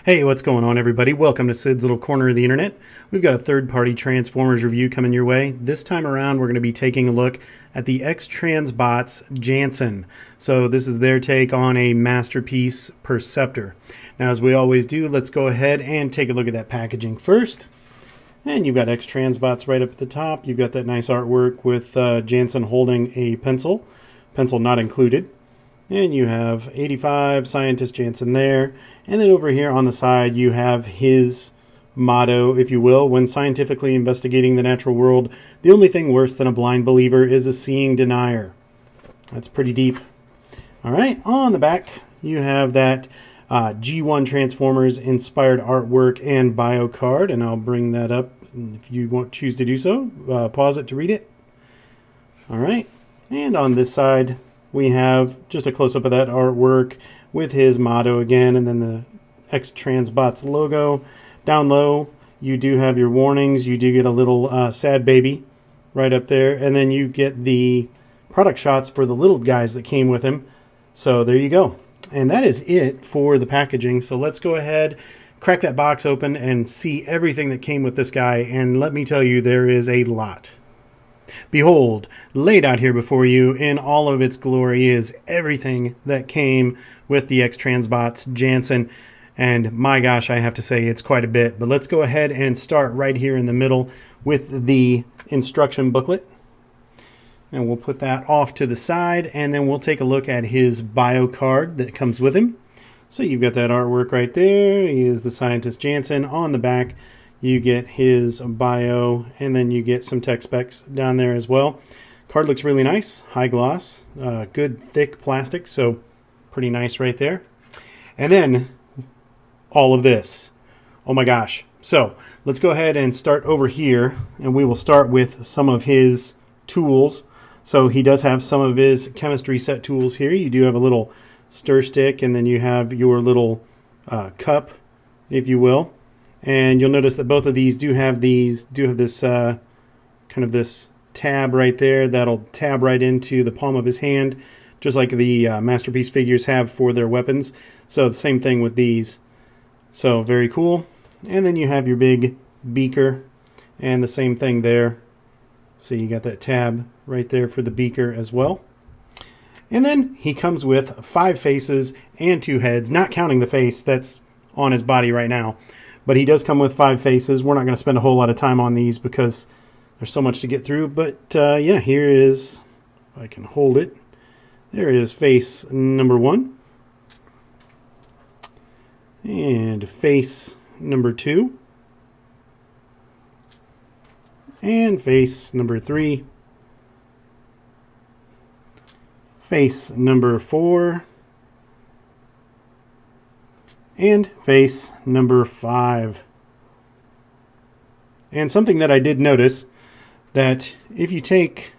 Hey, what's going on, everybody? Welcome to Sid's Little Corner of the Internet. We've got a third-party Transformers review coming your way. This time around, we're going to be taking a look at the XTransbots Janssen. So this is their take on a masterpiece Perceptor. Now, as we always do, let's go ahead and take a look at that packaging first. And you've got XTransbots right up at the top. You've got that nice artwork with Janssen holding a pencil not included. And you have 85 Scientist Janssen there. And then over here on the side, you have his motto, if you will: when scientifically investigating the natural world, the only thing worse than a blind believer is a seeing denier. That's pretty deep. All right, on the back, you have that G1 Transformers inspired artwork and bio card, and I'll bring that up if you choose to do so. Pause it to read it. All right, and on this side, we have just a close-up of that artwork with his motto again, and then the XTransbots logo. Down low, you do have your warnings. You do get a little sad baby right up there, and then you get the product shots for the little guys that came with him. So there you go. And that is it for the packaging. So let's go ahead, crack that box open, and see everything that came with this guy. And let me tell you, there is a lot. Behold, laid out here before you in all of its glory is everything that came with the XTransbots Janssen. And my gosh, I have to say it's quite a bit. But let's go ahead and start right here in the middle with the instruction booklet. And we'll put that off to the side, and then we'll take a look at his bio card that comes with him. So you've got that artwork right there. He is the Scientist Janssen. On the back, you get his bio, and then you get some tech specs down there as well. Card looks really nice, high gloss, good thick plastic, so pretty nice right there. And then all of this. Oh my gosh. So let's go ahead and start over here, and we will start with some of his tools. So he does have some of his chemistry set tools here. You do have a little stir stick, and then you have your little cup, if you will. And you'll notice that both of these do have this kind of this tab right there that'll tab right into the palm of his hand, just like the Masterpiece figures have for their weapons. So the same thing with these. So very cool. And then you have your big beaker, and the same thing there. So you got that tab right there for the beaker as well. And then he comes with 5 faces and 2 heads, not counting the face that's on his body right now. But he does come with 5 faces. We're not going to spend a whole lot of time on these because there's so much to get through. But yeah, here is, if I can hold it, there is face number 1. And face number 2. And face number 3. Face number 4. And face number 5. And something that I did notice, that if you take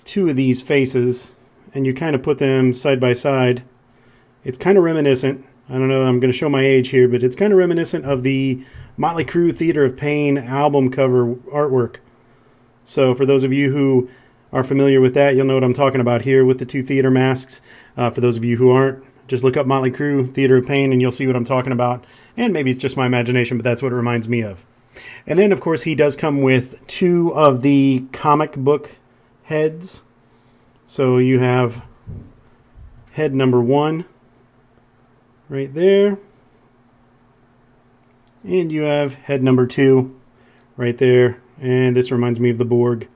2 of these faces and you kind of put them side by side, it's kind of reminiscent. I don't know, I'm going to show my age here, but it's kind of reminiscent of the Motley Crue Theater of Pain album cover artwork. So for those of you who are familiar with that, you'll know what I'm talking about here with the 2 theater masks. For those of you who aren't, just look up Motley Crue Theater of Pain and you'll see what I'm talking about. And maybe it's just my imagination, but that's what it reminds me of. And then, of course, he does come with 2 of the comic book heads. So you have head number 1 right there. And you have head number 2 right there. And this reminds me of the Borg.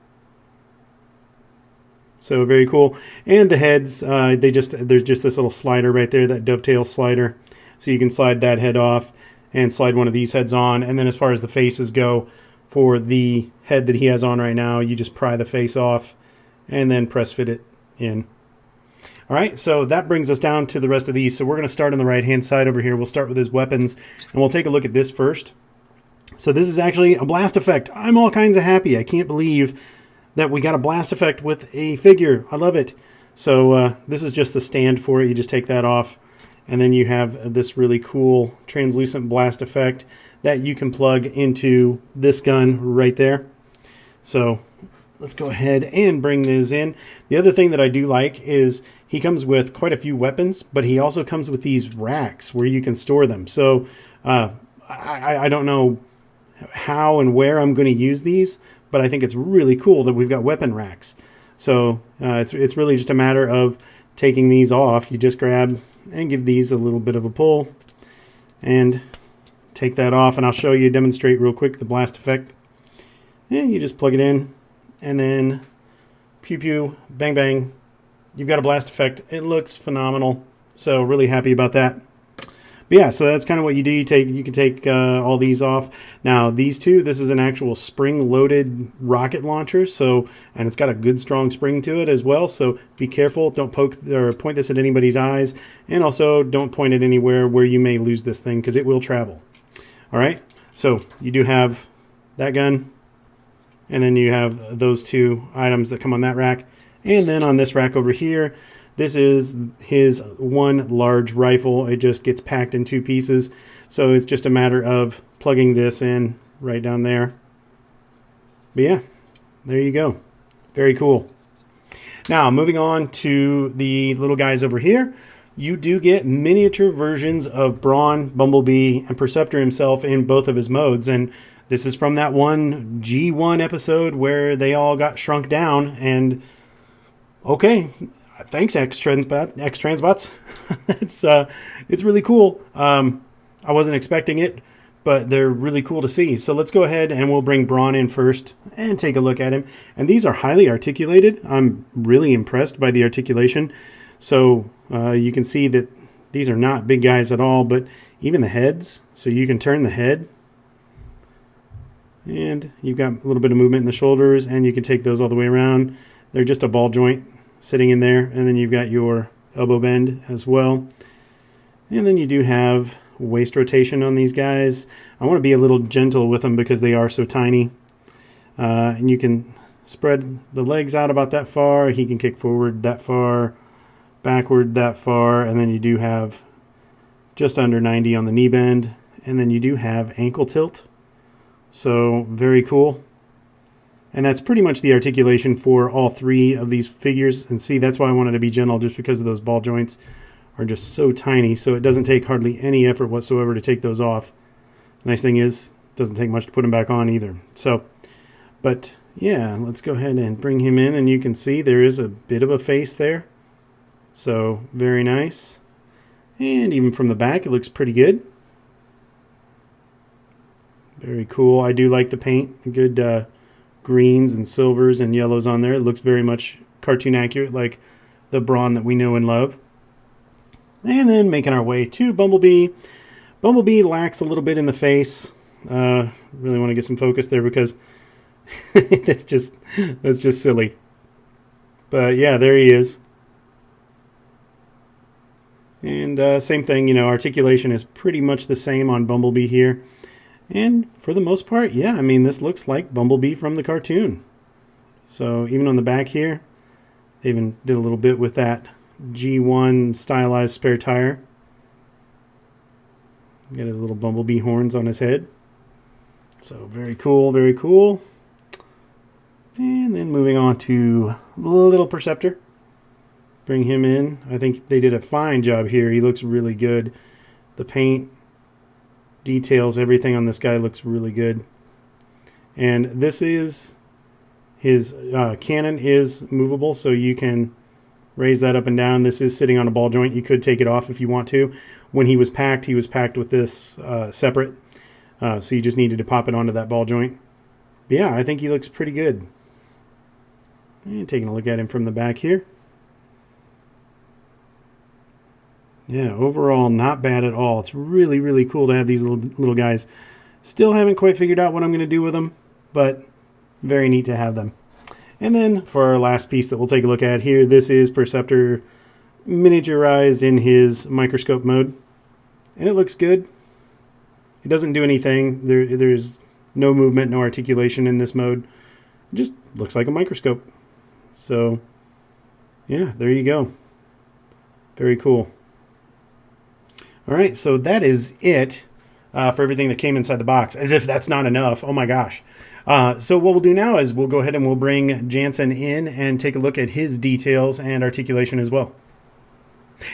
So very cool. And the heads, there's just this little slider right there, that dovetail slider. So you can slide that head off and slide one of these heads on. And then as far as the faces go, for the head that he has on right now, you just pry the face off and then press fit it in. All right, so that brings us down to the rest of these. So we're going to start on the right-hand side over here. We'll start with his weapons, and we'll take a look at this first. So this is actually a blast effect. I'm all kinds of happy. I can't believe that we got a blast effect with a figure. I love it. So this is just the stand for it. You just take that off, and then you have this really cool translucent blast effect that you can plug into this gun right there. So let's go ahead and bring this in. The other thing that I do like is he comes with quite a few weapons, but he also comes with these racks where you can store them. So I don't know how and where I'm going to use these, but I think it's really cool that we've got weapon racks. So it's really just a matter of taking these off. You just grab and give these a little bit of a pull and take that off, and I'll show you, demonstrate real quick the blast effect. And you just plug it in, and then pew pew, bang bang, you've got a blast effect. It looks phenomenal, so really happy about that. But yeah, so that's kind of what you do. You can take all these off. Now these two, this is an actual spring-loaded rocket launcher, so, and it's got a good strong spring to it as well. So be careful, don't poke or point this at anybody's eyes, and also don't point it anywhere where you may lose this thing, because it will travel. All right, so you do have that gun, and then you have those two items that come on that rack, and then on this rack over here, this is his one large rifle. It just gets packed in two pieces. So it's just a matter of plugging this in right down there. But yeah, there you go. Very cool. Now, moving on to the little guys over here. You do get miniature versions of Brawn, Bumblebee, and Perceptor himself in both of his modes. And this is from that one G1 episode where they all got shrunk down. And okay, thanks, XTransbots. It's really cool. I wasn't expecting it, but they're really cool to see. So let's go ahead and we'll bring Brawn in first and take a look at him. And these are highly articulated. I'm really impressed by the articulation. So you can see that these are not big guys at all, but even the heads. So you can turn the head, and you've got a little bit of movement in the shoulders, and you can take those all the way around. They're just a ball joint sitting in there, and then you've got your elbow bend as well. And then you do have waist rotation on these guys. I want to be a little gentle with them because they are so tiny. And you can spread the legs out about that far. He can kick forward that far, backward that far, and then you do have just under 90 on the knee bend, and then you do have ankle tilt. So very cool. And that's pretty much the articulation for all three of these figures. And see, that's why I wanted to be gentle, just because of those ball joints are just so tiny. So it doesn't take hardly any effort whatsoever to take those off. Nice thing is, it doesn't take much to put them back on either. So, but yeah, let's go ahead and bring him in. And you can see there is a bit of a face there. So very nice. And even from the back, it looks pretty good. Very cool. I do like the paint. Good greens and silvers and yellows on there. It looks very much cartoon accurate, like the Brawn that we know and love. And then making our way to Bumblebee. Bumblebee lacks a little bit in the face. Really want to get some focus there because that's just silly. But yeah, there he is. And same thing, you know, articulation is pretty much the same on Bumblebee here. And for the most part, yeah, I mean, this looks like Bumblebee from the cartoon. So even on the back here, they even did a little bit with that G1 stylized spare tire. Got his little Bumblebee horns on his head. So very cool, very cool. And then moving on to little Perceptor. Bring him in. I think they did a fine job here. He looks really good. The paint, details, everything on this guy looks really good. And this is his cannon is movable, so you can raise that up and down. This is sitting on a ball joint. You could take it off if you want to. When he was packed with this separate, so you just needed to pop it onto that ball joint. But yeah, I think he looks pretty good. And taking a look at him from the back here. Yeah, overall, not bad at all. It's really, really cool to have these little guys. Still haven't quite figured out what I'm going to do with them, but very neat to have them. And then for our last piece that we'll take a look at here, this is Perceptor miniaturized in his microscope mode. And it looks good. It doesn't do anything. There's no movement, no articulation in this mode. It just looks like a microscope. So, yeah, there you go. Very cool. All right, so that is it for everything that came inside the box. As if that's not enough. Oh my gosh. So what we'll do now is we'll go ahead and we'll bring Janssen in and take a look at his details and articulation as well.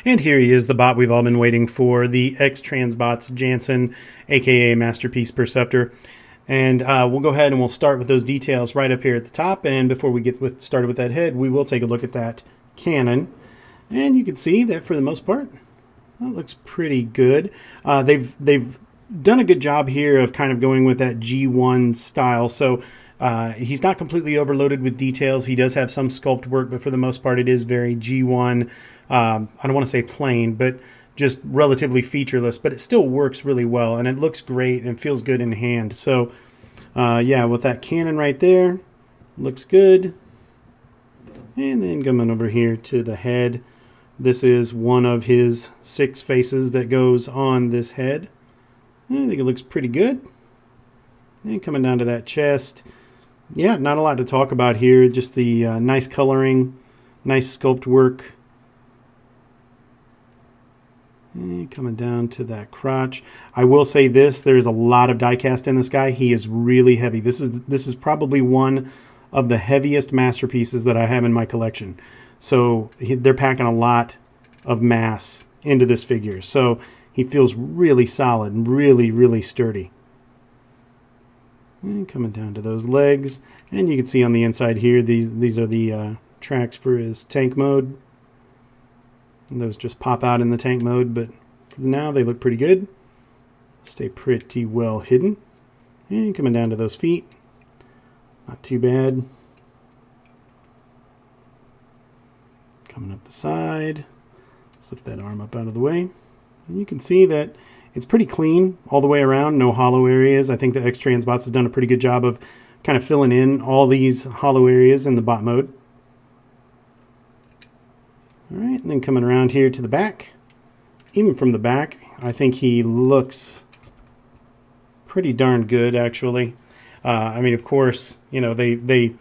And here he is, the bot we've all been waiting for, the XTransbots Janssen, aka Masterpiece Perceptor. And we'll go ahead and we'll start with those details right up here at the top. And before we get started with that head, we will take a look at that cannon. And you can see that for the most part, that looks pretty good. They've done a good job here of kind of going with that G1 style. So he's not completely overloaded with details. He does have some sculpt work, but for the most part, it is very G1. I don't want to say plain, but just relatively featureless, but it still works really well, and it looks great and feels good in hand. So yeah, with that cannon right there, looks good. And then coming over here to the head, this is one of his 6 faces that goes on this head. I think it looks pretty good. And coming down to that chest, yeah, not a lot to talk about here, just the nice coloring, nice sculpt work. And coming down to that crotch, I will say this: there's a lot of die cast in this guy. He is really heavy. This is probably one of the heaviest masterpieces that I have in my collection. So they're packing a lot of mass into this figure. So he feels really solid and really sturdy. And coming down to those legs, and you can see on the inside here, these are the tracks for his tank mode. And those just pop out in the tank mode, but for now they look pretty good. Stay pretty well hidden. And coming down to those feet, not too bad. Coming up the side, let's lift that arm up out of the way. And you can see that it's pretty clean all the way around, no hollow areas. I think the XTransbots has done a pretty good job of kind of filling in all these hollow areas in the bot mode. Alright, and then coming around here to the back. Even from the back, I think he looks pretty darn good, actually. I mean, of course, you know, they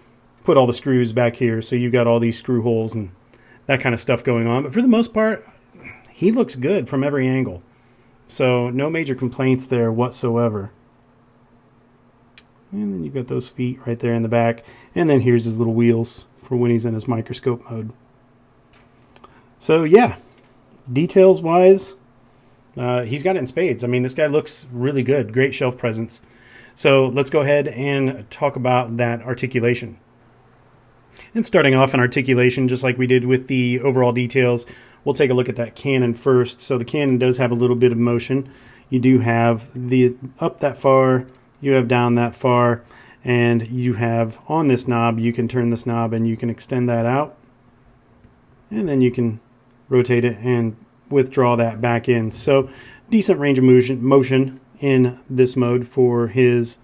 put all the screws back here, so you've got all these screw holes and that kind of stuff going on. But for the most part, he looks good from every angle. So no major complaints there whatsoever. And then you've got those feet right there in the back. And then here's his little wheels for when he's in his microscope mode. So yeah, details wise, he's got it in spades. I mean, this guy looks really good. Great shelf presence. So let's go ahead and talk about that articulation. And starting off in articulation, just like we did with the overall details, we'll take a look at that cannon first. So the cannon does have a little bit of motion. You do have the up that far, you have down that far, and you have on this knob, you can turn this knob and you can extend that out. And then you can rotate it and withdraw that back in. So decent range of motion in this mode for his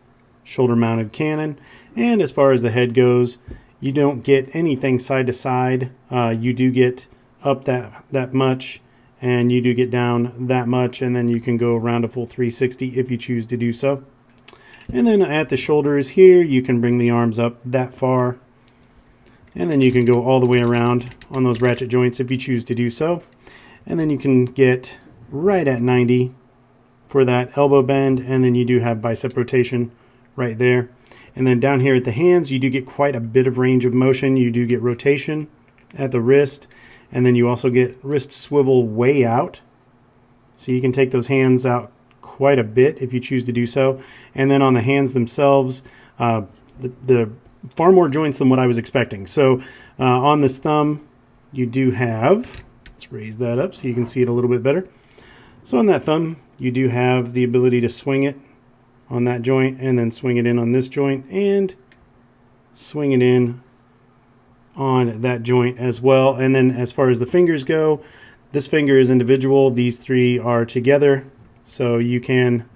shoulder mounted cannon. And as far as the head goes, you don't get anything side to side. You do get up that much, and you do get down that much, and then you can go around a full 360 if you choose to do so. And then at the shoulders here, you can bring the arms up that far, and then you can go all the way around on those ratchet joints if you choose to do so. And then you can get right at 90 for that elbow bend, and then you do have bicep rotation right there. And then down here at the hands, you do get quite a bit of range of motion. You do get rotation at the wrist, and then you also get wrist swivel way out. So you can take those hands out quite a bit if you choose to do so. And then on the hands themselves, the far more joints than what I was expecting. So on this thumb, you do have, let's raise that up so you can see it a little bit better. So on that thumb, you do have the ability to swing it on that joint, and then swing it in on this joint, and swing it in on that joint as well. And then as far as the fingers go, this finger is individual, these three are together, so you can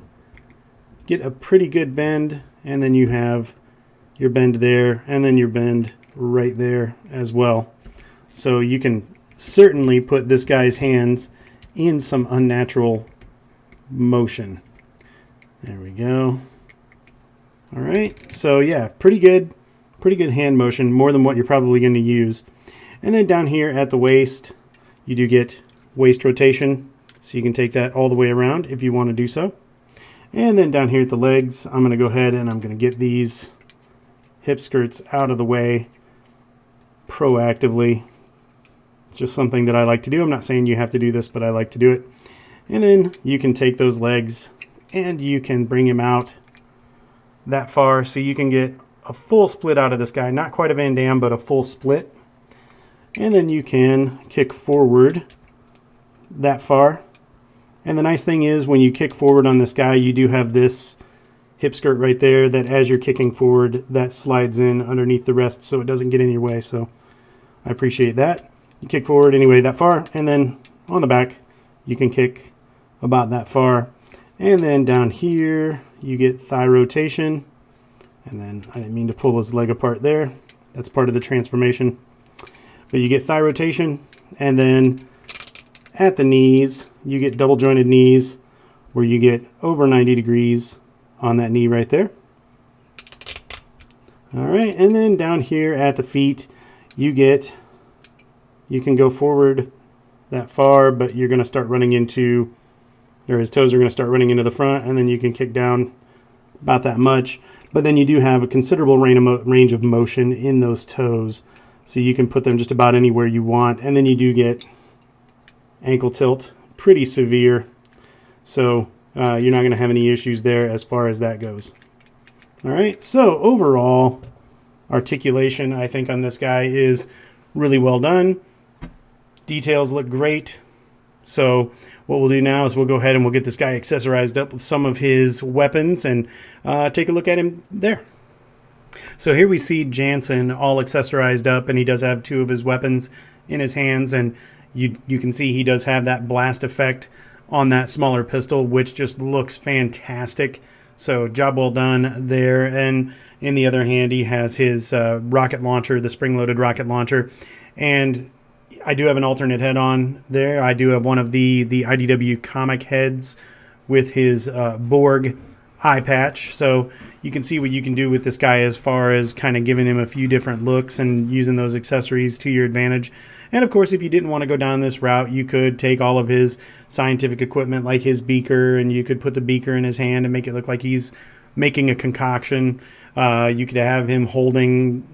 get a pretty good bend, and then you have your bend there, and then your bend right there as well. So you can certainly put this guy's hands in some unnatural motion. There we go. All right, so yeah, pretty good hand motion, more than what you're probably going to use. And then down here at the waist, you do get waist rotation, so you can take that all the way around if you want to do so. And then down here at the legs, I'm going to go ahead and I'm going to get these hip skirts out of the way proactively. Just something that I like to do. I'm not saying you have to do this, but I like to do it. And then you can take those legs and you can bring him out that far so you can get a full split out of this guy. Not quite a Van Damme, but a full split. And then you can kick forward that far. And the nice thing is when you kick forward on this guy, you do have this hip skirt right there that as you're kicking forward, that slides in underneath the rest so it doesn't get in your way. So I appreciate that. You kick forward anyway that far, and then on the back you can kick about that far. And then down here you get thigh rotation. And then I didn't mean to pull his leg apart there. That's part of the transformation. But you get thigh rotation, and then at the knees you get double jointed knees where you get over 90 degrees on that knee right there. Alright, and then down here at the feet you can go forward that far, but you're going to start running into, or his toes are going to start running into the front, and then you can kick down about that much. But then you do have a considerable range of motion in those toes, so you can put them just about anywhere you want. And then you do get ankle tilt, pretty severe, so you're not going to have any issues there as far as that goes. Alright, so overall articulation I think on this guy is really well done. Details look great. So what we'll do now is we'll go ahead and we'll get this guy accessorized up with some of his weapons and take a look at him there. So here we see Janssen all accessorized up, and he does have two of his weapons in his hands, and you can see he does have that blast effect on that smaller pistol, which just looks fantastic. So job well done there. And in the other hand he has his rocket launcher, the spring-loaded rocket launcher, and I do have an alternate head on there. I do have one of the IDW comic heads with his Borg eye patch. So you can see what you can do with this guy as far as kind of giving him a few different looks and using those accessories to your advantage. And of course, if you didn't want to go down this route, you could take all of his scientific equipment like his beaker, and you could put the beaker in his hand and make it look like he's making a concoction. You could have him holding,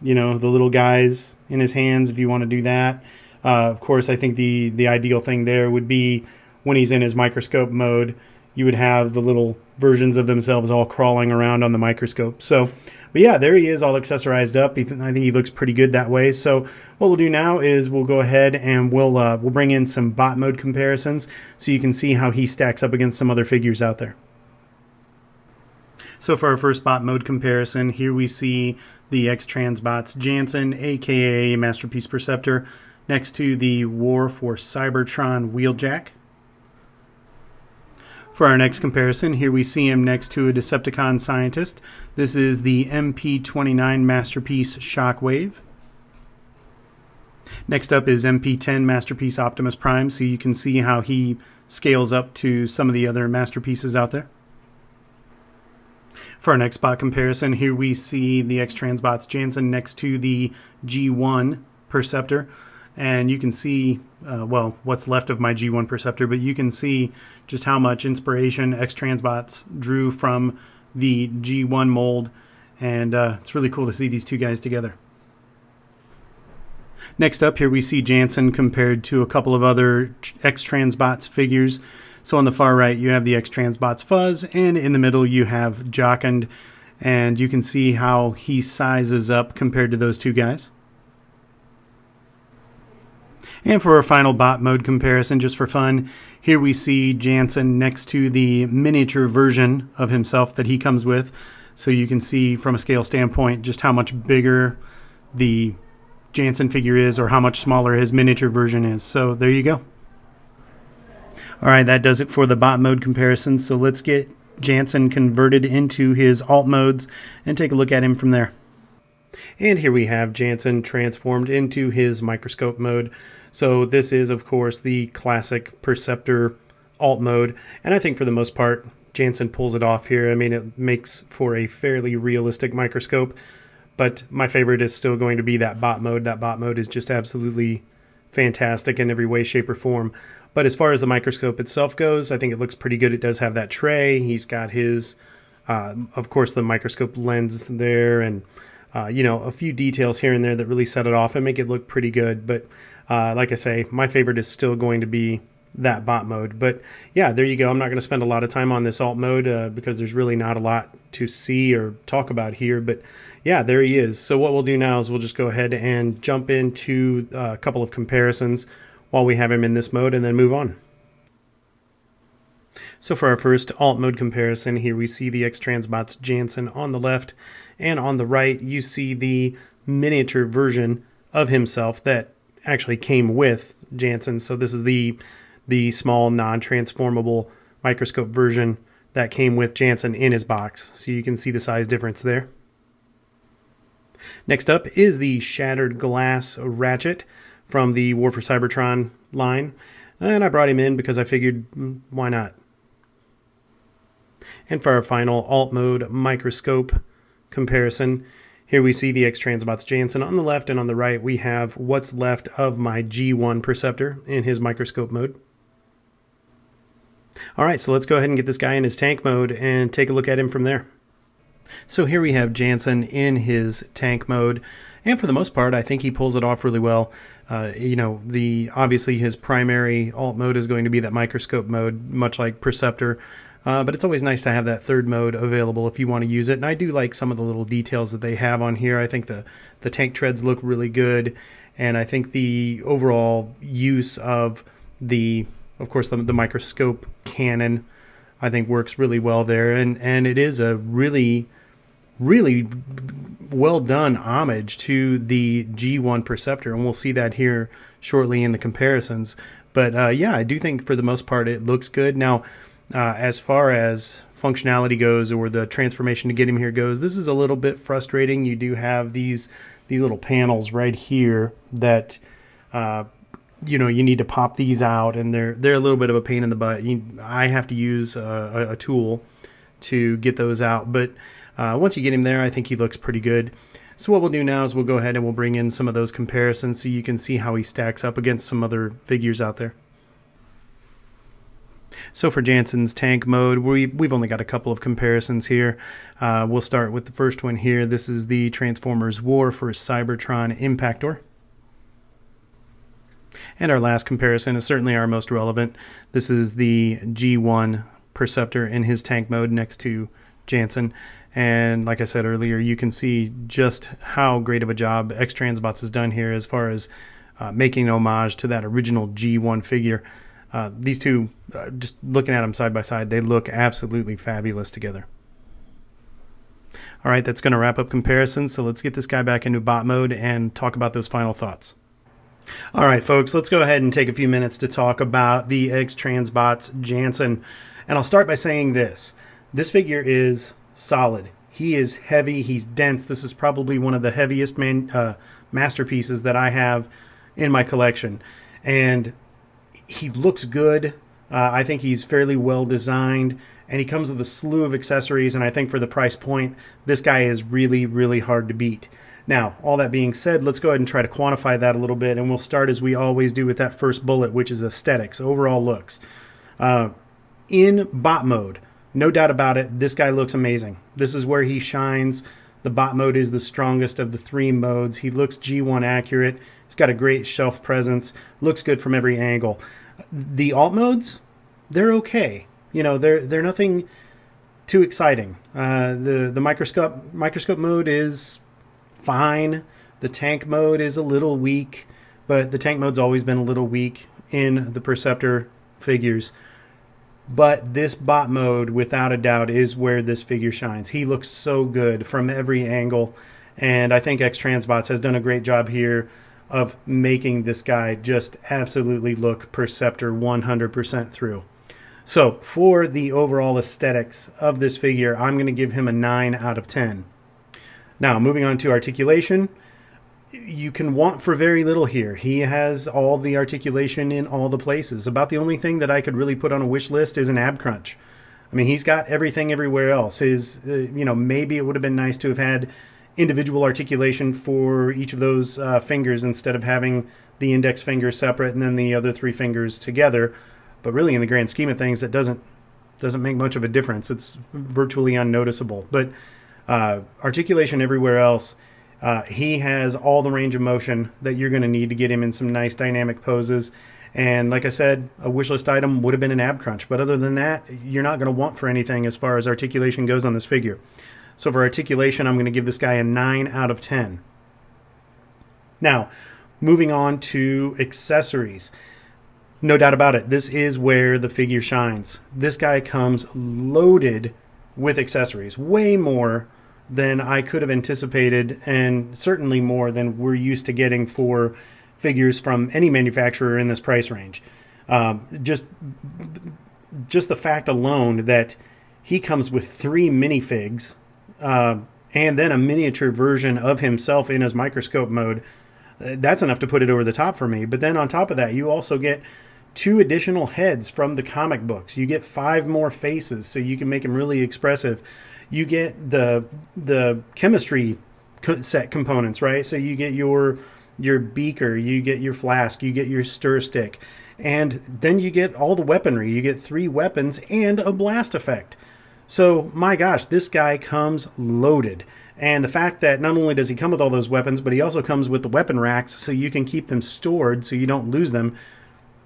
you know, the little guys in his hands if you want to do that. Of course, I think the ideal thing there would be when he's in his microscope mode, you would have the little versions of themselves all crawling around on the microscope. So, but yeah, there he is all accessorized up. I think he looks pretty good that way. So what we'll do now is we'll go ahead and we'll bring in some bot mode comparisons so you can see how he stacks up against some other figures out there. So for our first bot mode comparison, here we see the XTransbots Janssen, aka Masterpiece Perceptor, next to the War for Cybertron Wheeljack. For our next comparison, here we see him next to a Decepticon scientist. This is the MP29 Masterpiece Shockwave. Next up is MP10 Masterpiece Optimus Prime, so you can see how he scales up to some of the other masterpieces out there. For our next bot comparison, here we see the XTransbots Janssen next to the G1 Perceptor. And you can see, well, what's left of my G1 Perceptor, but you can see just how much inspiration XTransbots drew from the G1 mold, and it's really cool to see these two guys together. Next up, here we see Janssen compared to a couple of other XTransbots figures. So on the far right, you have the XTransbots Fuzz, and in the middle you have Jocund, and you can see how he sizes up compared to those two guys. And for our final bot mode comparison, just for fun, here we see Janssen next to the miniature version of himself that he comes with. So you can see from a scale standpoint just how much bigger the Janssen figure is, or how much smaller his miniature version is. So there you go. Alright, that does it for the bot mode comparison. So let's get Janssen converted into his alt modes and take a look at him from there. And here we have Janssen transformed into his microscope mode. So this is, of course, the classic Perceptor alt mode, and I think for the most part Janssen pulls it off here. I mean, it makes for a fairly realistic microscope, but my favorite is still going to be that bot mode. That bot mode is just absolutely fantastic in every way, shape, or form. But as far as the microscope itself goes, I think it looks pretty good. It does have that tray. He's got his, of course, the microscope lens there, and you know, a few details here and there that really set it off and make it look pretty good. But like I say, my favorite is still going to be that bot mode. But yeah, there you go. I'm not going to spend a lot of time on this alt mode because there's really not a lot to see or talk about here. But yeah, there he is. So what we'll do now is we'll just go ahead and jump into a couple of comparisons while we have him in this mode and then move on. So for our first alt mode comparison, here we see the XTransbots Janssen on the left, and on the right you see the miniature version of himself that actually came with Janssen. So this is the small non-transformable microscope version that came with Janssen in his box. So you can see the size difference there. Next up is the Shattered Glass Ratchet from the War for Cybertron line. And I brought him in because I figured, why not? And for our final alt mode microscope comparison, here we see the XTransbots Janssen on the left, and on the right we have what's left of my G1 Perceptor in his microscope mode. Alright, so let's go ahead and get this guy in his tank mode and take a look at him from there. So here we have Janssen in his tank mode, and for the most part I think he pulls it off really well. You know, obviously his primary alt mode is going to be that microscope mode, much like Perceptor. But it's always nice to have that third mode available if you want to use it. And I do like some of the little details that they have on here. I think the tank treads look really good. And I think the overall use of of course, the microscope cannon, I think works really well there. And it is a really, really well done homage to the G1 Perceptor. And we'll see that here shortly in the comparisons. But yeah, I do think for the most part it looks good. Now, as far as functionality goes, or the transformation to get him here goes, this is a little bit frustrating. You do have these little panels right here that you know, you need to pop these out, and they're a little bit of a pain in the butt. I have to use a tool to get those out, but once you get him there, I think he looks pretty good. So what we'll do now is we'll go ahead and we'll bring in some of those comparisons so you can see how he stacks up against some other figures out there. So for Janssen's tank mode, we've only got a couple of comparisons here. We'll start with the first one here. This is the Transformers War for Cybertron Impactor. And our last comparison is certainly our most relevant. This is the G1 Perceptor in his tank mode next to Janssen. And like I said earlier, you can see just how great of a job XTransbots has done here as far as making an homage to that original G1 figure. These two, just looking at them side by side, they look absolutely fabulous together. All right, that's going to wrap up comparisons, so let's get this guy back into bot mode and talk about those final thoughts. All right, folks, let's go ahead and take a few minutes to talk about the XTransbots Janssen. And I'll start by saying this. This figure is solid. He is heavy. He's dense. This is probably one of the heaviest masterpieces that I have in my collection. And he looks good. I think he's fairly well designed, and he comes with a slew of accessories, and I think for the price point, this guy is really, really hard to beat. Now, all that being said, let's go ahead and try to quantify that a little bit, and we'll start as we always do with that first bullet, which is aesthetics, overall looks. In bot mode, no doubt about it, this guy looks amazing. This is where he shines. The bot mode is the strongest of the three modes. He looks G1 accurate. He's got a great shelf presence. Looks good from every angle. The alt modes, they're okay. You know, they're nothing too exciting. The microscope mode is fine. The tank mode is a little weak, but the tank mode's always been a little weak in the Perceptor figures. But this bot mode, without a doubt, is where this figure shines. He looks so good from every angle, and I think XTransbots has done a great job here of making this guy just absolutely look Perceptor 100% through. So for the overall aesthetics of this figure, I'm going to give him a 9 out of 10. Now, moving on to articulation, you can want for very little here. He has all the articulation in all the places. About the only thing that I could really put on a wish list is an ab crunch. I mean, he's got everything everywhere else. His, you know, maybe it would have been nice to have had individual articulation for each of those fingers instead of having the index finger separate and then the other three fingers together. But really, in the grand scheme of things, that doesn't make much of a difference. It's virtually unnoticeable. But articulation everywhere else, He has all the range of motion that you're going to need to get him in some nice dynamic poses. And like I said, a wish list item would have been an ab crunch. But other than that, you're not going to want for anything as far as articulation goes on this figure. So for articulation, I'm going to give this guy a 9 out of 10. Now, moving on to accessories. No doubt about it, this is where the figure shines. This guy comes loaded with accessories, way more than I could have anticipated, and certainly more than we're used to getting for figures from any manufacturer in this price range. Just the fact alone that he comes with 3 minifigs, and then a miniature version of himself in his microscope mode, that's enough to put it over the top for me. But then on top of that, you also get 2 additional heads from the comic books. You get 5 more faces, so you can make them really expressive. You get the chemistry set components, right? So you get your beaker, you get your flask, you get your stir stick, and then you get all the weaponry. You get 3 weapons and a blast effect. So my gosh, this guy comes loaded. And the fact that not only does he come with all those weapons, but he also comes with the weapon racks so you can keep them stored so you don't lose them.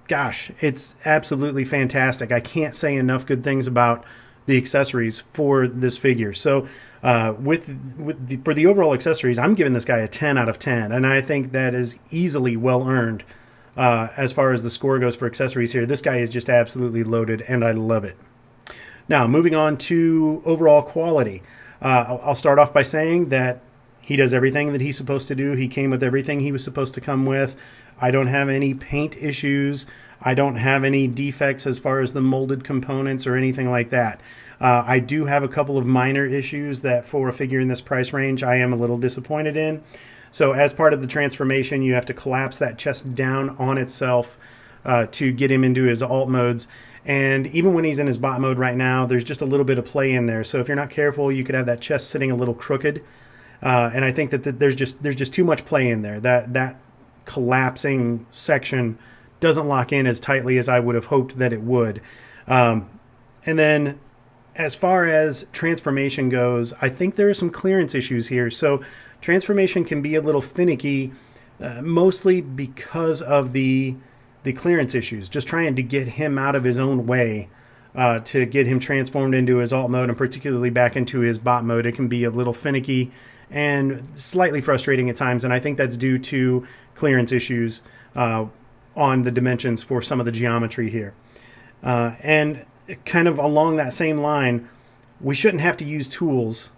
Gosh, it's absolutely fantastic. I can't say enough good things about the accessories for this figure. So for the overall accessories, I'm giving this guy a 10 out of 10, and I think that is easily well earned as far as the score goes for accessories here. This guy is just absolutely loaded, and I love it. Now, moving on to overall quality. I'll start off by saying that he does everything that he's supposed to do. He came with everything he was supposed to come with. I don't have any paint issues. I don't have any defects as far as the molded components or anything like that. I do have a couple of minor issues that for a figure in this price range I am a little disappointed in. So as part of the transformation, you have to collapse that chest down on itself to get him into his alt modes. And even when he's in his bot mode right now, there's just a little bit of play in there. So if you're not careful, you could have that chest sitting a little crooked. And I think that there's just too much play in there. That collapsing section doesn't lock in as tightly as I would have hoped that it would. And then as far as transformation goes, I think there are some clearance issues here. So transformation can be a little finicky, mostly because of the clearance issues. Just trying to get him out of his own way to get him transformed into his alt mode and particularly back into his bot mode. It can be a little finicky and slightly frustrating at times, and I think that's due to clearance issues on the dimensions for some of the geometry here. And kind of along that same line, we shouldn't have to use tools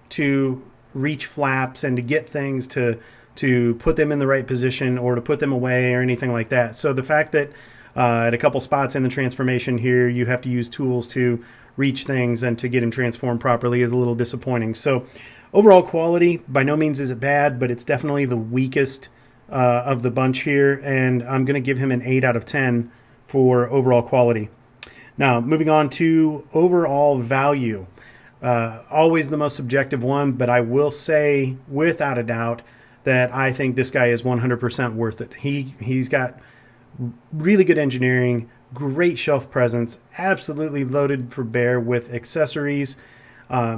to reach flaps and to get things to put them in the right position or to put them away or anything like that. So the fact that at a couple spots in the transformation here you have to use tools to reach things and to get him transformed properly is a little disappointing. So overall quality, by no means is it bad, but it's definitely the weakest of the bunch here, and I'm going to give him an 8 out of 10 for overall quality. Now, moving on to overall value. Always the most subjective one, but I will say without a doubt that I think this guy is 100% worth it. He's got really good engineering, great shelf presence, absolutely loaded for bear with accessories.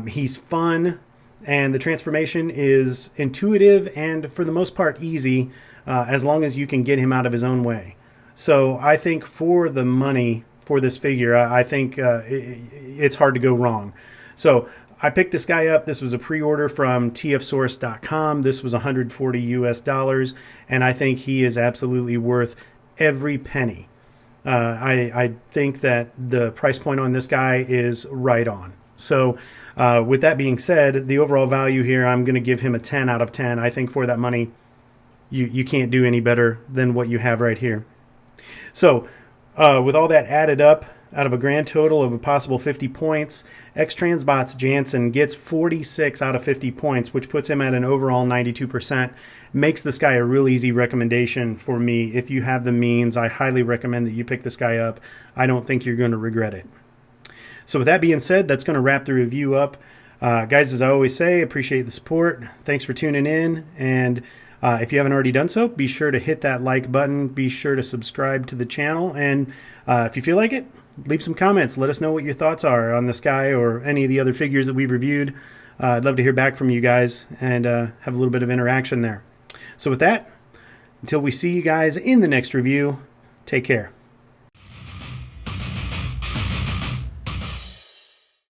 He's fun, and the transformation is intuitive and for the most part easy, as long as you can get him out of his own way. So I think for the money for this figure, I think it's hard to go wrong. So I picked this guy up. This was a pre-order from tfsource.com. This was $140 US, and I think he is absolutely worth every penny. I think that the price point on this guy is right on. So with that being said, the overall value here, I'm going to give him a 10 out of 10. I think for that money, you can't do any better than what you have right here. So with all that added up, out of a grand total of a possible 50 points, XTransbots Janssen gets 46 out of 50 points, which puts him at an overall 92%. Makes this guy a real easy recommendation for me. If you have the means, I highly recommend that you pick this guy up. I don't think you're going to regret it. So with that being said, that's going to wrap the review up. Guys, as I always say, appreciate the support. Thanks for tuning in. And if you haven't already done so, be sure to hit that like button. Be sure to subscribe to the channel. And if you feel like it, leave some comments. Let us know what your thoughts are on this guy or any of the other figures that we've reviewed. I'd love to hear back from you guys and have a little bit of interaction there. So with that, until we see you guys in the next review, take care.